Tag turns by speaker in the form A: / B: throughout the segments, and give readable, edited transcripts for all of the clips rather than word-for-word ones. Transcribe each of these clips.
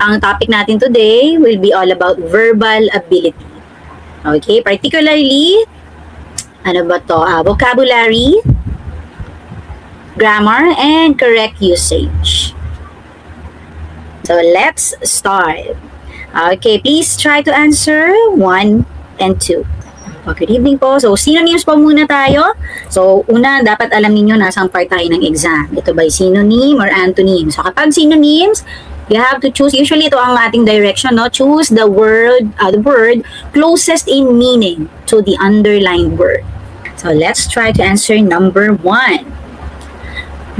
A: Ang topic natin today will be all about verbal ability. Okay, particularly, ano ba to? Vocabulary, grammar, and correct usage. So, let's start. Okay, please try to answer 1 and 2. Good evening po. So, synonyms po muna tayo. So, una, dapat alam niyo nasang part tayo ng exam. Ito ba synonym or antonym? So, kapag synonyms, you have to choose, usually ito ang ating direction, no? Choose the word closest in meaning to the underlined word. So, let's try to answer number 1.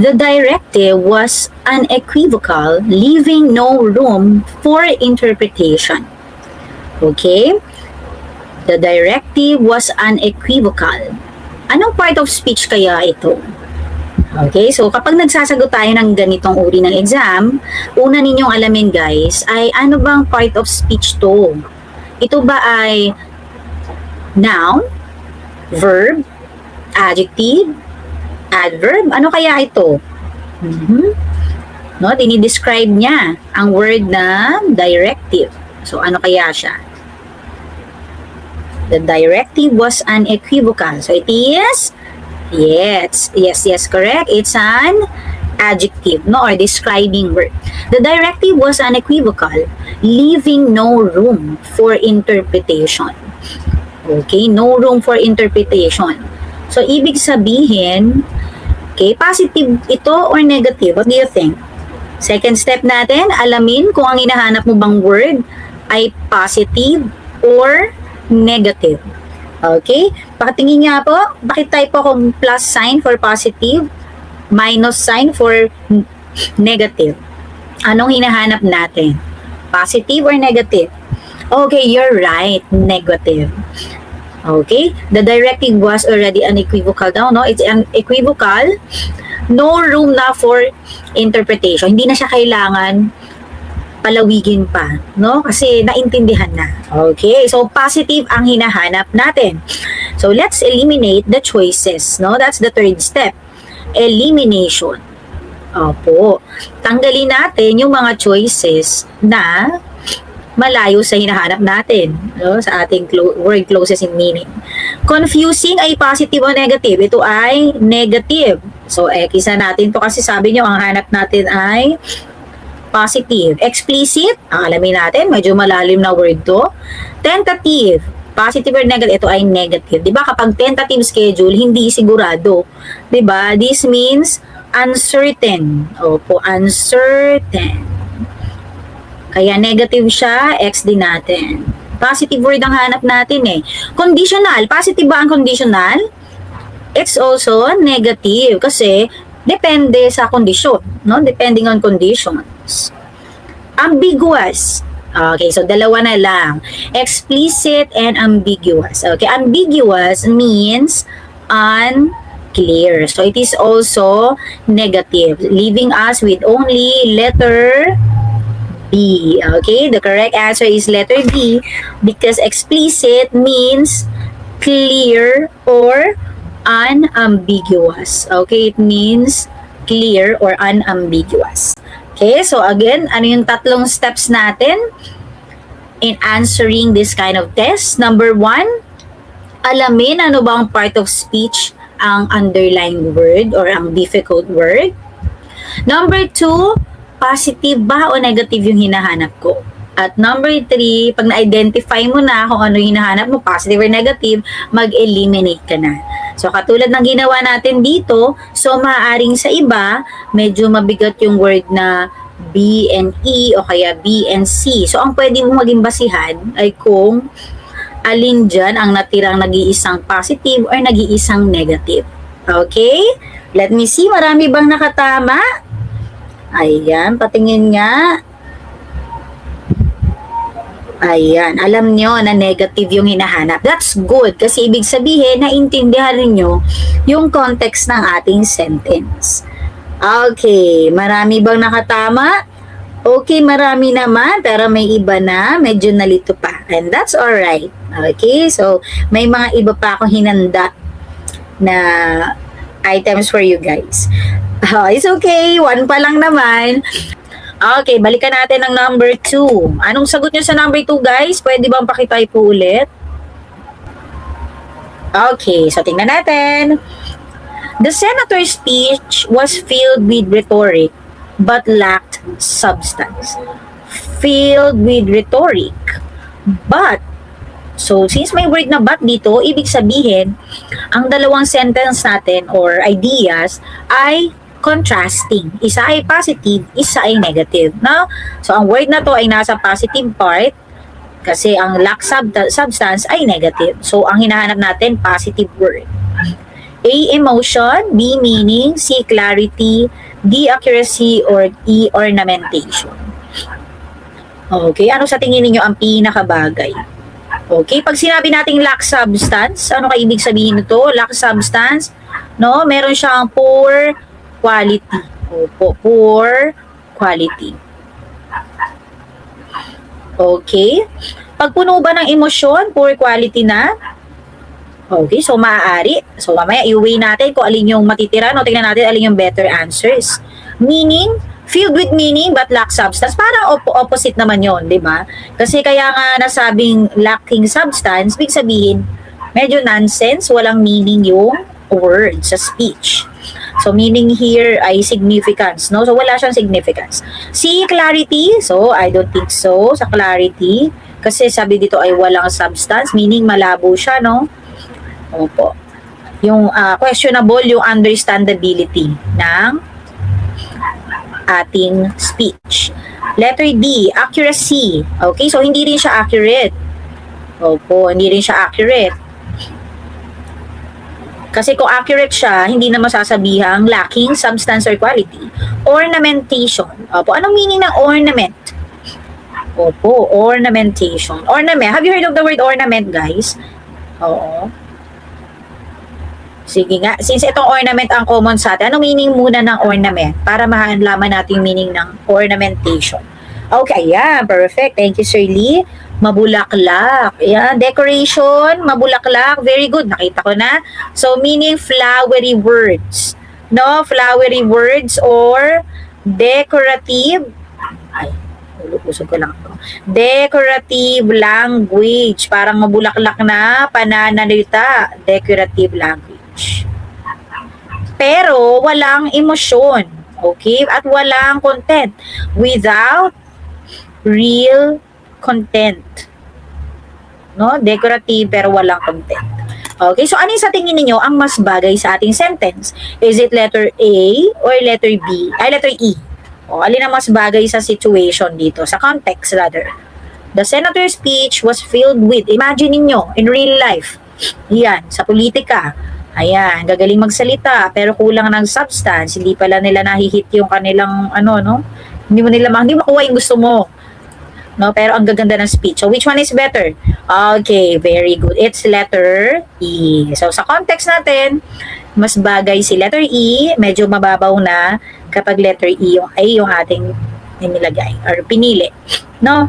A: The directive was unequivocal, leaving no room for interpretation. Okay? The directive was unequivocal. Anong part of speech kaya ito? Okay, so kapag nagsasagot tayo ng ganitong uri ng exam, una ninyong alamin guys, ay ano bang part of speech to? Ito ba ay noun, verb, adjective, adverb? Ano kaya ito? No, dinidescribe niya ang word na directive. So ano kaya siya? The directive was unequivocal. So it is yes, correct. It's an adjective, no, or describing word. The directive was unequivocal, leaving no room for interpretation. Okay, no room for interpretation. So, ibig sabihin, okay, positive ito or negative? What do you think? Second step natin, alamin kung ang hinahanap mo bang word ay positive or negative. Okay? Pakitingin nga po, bakit type po akong plus sign for positive, minus sign for negative? Anong hinahanap natin? Positive or negative? Okay, you're right. Negative. Okay? The directive was already unequivocal daw, no? It's unequivocal. No room na for interpretation. Hindi na siya kailangan palawigin pa, no? Kasi naintindihan na. Okay, so positive ang hinahanap natin. So let's eliminate the choices, no? That's the third step. Elimination. Opo. Tanggalin natin yung mga choices na malayo sa hinahanap natin, no? Sa ating word closest in meaning. Confusing ay positive o negative? Ito ay negative. So, kisa natin to kasi sabi nyo, ang hanap natin ay positive. Explicit, ang alamin natin, medyo malalim na word to. Tentative, positive or negative, ito ay negative. Diba kapag tentative schedule, hindi sigurado. Diba? This means uncertain. Opo, uncertain. Kaya negative siya, X din natin. Positive word ang hanap natin eh. Conditional, positive ba ang conditional? It's also negative kasi depende sa kondisyon, no? Depending on conditions. Ambiguous. Okay, so dalawa na lang. Explicit and ambiguous. Okay, ambiguous means unclear. So it is also negative, leaving us with only letter B. Okay, the correct answer is letter B because explicit means clear or unambiguous. Okay, it means clear or unambiguous. Okay, so again, ano yung tatlong steps natin in answering this kind of test? Number 1, alamin ano bang part of speech ang underlying word or ang difficult word. Number 2, positive ba o negative yung hinahanap ko? At number 3, pag na-identify mo na kung ano yung hinahanap mo, positive or negative, mag-eliminate ka na. So, katulad ng ginawa natin dito, so maaaring sa iba, medyo mabigat yung word na B and E o kaya B and C. So, ang pwede mo maging basihan ay kung alin dyan ang natirang nag-iisang positive or nag-iisang negative. Okay? Let me see, marami bang nakatama? Ayan, patingin nga. Ayan, alam nyo na negative yung hinahanap. That's good kasi ibig sabihin naintindihan niyo yung context ng ating sentence. Okay, marami bang nakatama? Okay, marami naman, pero may iba na, medyo nalito pa. And that's alright. Okay, so may mga iba pa akong hinanda na items for you guys. It's okay, one pa lang naman. Okay, balikan natin ang number 2. Anong sagot nyo sa number 2, guys? Pwede bang pakitype po ulit? Okay, so tingnan natin. The senator's speech was filled with rhetoric but lacked substance. Filled with rhetoric but, so since may word na but dito, ibig sabihin ang dalawang sentence natin or ideas ay contrasting. Isa ay positive, isa ay negative, no? So ang word na to ay nasa positive part kasi ang lack substance ay negative. So ang hinahanap natin positive word. A, emotion, B, meaning, C, clarity, D, accuracy, or E, ornamentation. Okay, ano sa tingin niyo ang pinakabagay? Okay, pag sinabi nating lack substance, ano ka ibig sabihin nito? Lack substance, no? Meron siyang poor quality. Opo, poor quality. Okay? Pag puno ba ng emosyon, poor quality na? Okay, so maaari. So mamaya i-weigh natin kung alin yung matitira. No, tingnan natin alin yung better answers. Meaning, filled with meaning but lack substance. Parang opposite naman yon, di ba? Kasi kaya nga nasabing lacking substance, big sabihin, medyo nonsense, walang meaning yung word sa speech. So, meaning here ay significance, no? So, wala siyang significance. See, clarity. So, I don't think so sa clarity. Kasi sabi dito ay walang substance, meaning malabo siya, no? Opo. Yung questionable yung understandability ng ating speech. Letter D, accuracy. Okay, so hindi rin siya accurate. Opo, hindi rin siya accurate. Kasi kung accurate siya, hindi na masasabihang lacking substance or quality. Ornamentation. Opo, anong meaning ng ornament? Opo, ornamentation. Ornament. Have you heard of the word ornament, guys? Oo. Sige nga. Since itong ornament ang common sa atin, anong meaning muna ng ornament? Para mahalaman natin yung meaning ng ornamentation. Okay, yeah. Perfect. Thank you, Sir Lee. Mabulaklak. Ayan, decoration, mabulaklak. Very good. Nakita ko na. So, meaning flowery words. No? Flowery words or decorative. Ay, usog ko lang ito. Decorative language. Parang mabulaklak na pananalita. Decorative language. Pero, walang emosyon. Okay? At walang content. Without real content. No? Decorative pero walang content. Okay, so ano yung sa tingin niyo ang mas bagay sa ating sentence? Is it letter A or letter B? Ay, letter E. O, alin ang mas bagay sa situation dito? Sa context rather. The senator's speech was filled with, imagine niyo in real life. Yan, sa politika. Ayan, gagaling magsalita pero kulang ng substance. Hindi pala nila nahihit yung kanilang no? Hindi makuha yung gusto mo. No, pero ang gaganda ng speech. So, which one is better? Okay, very good. It's letter E. So, sa context natin, mas bagay si letter E, medyo mababaw na kapag letter E yung A yung ating nilagay or pinili. No?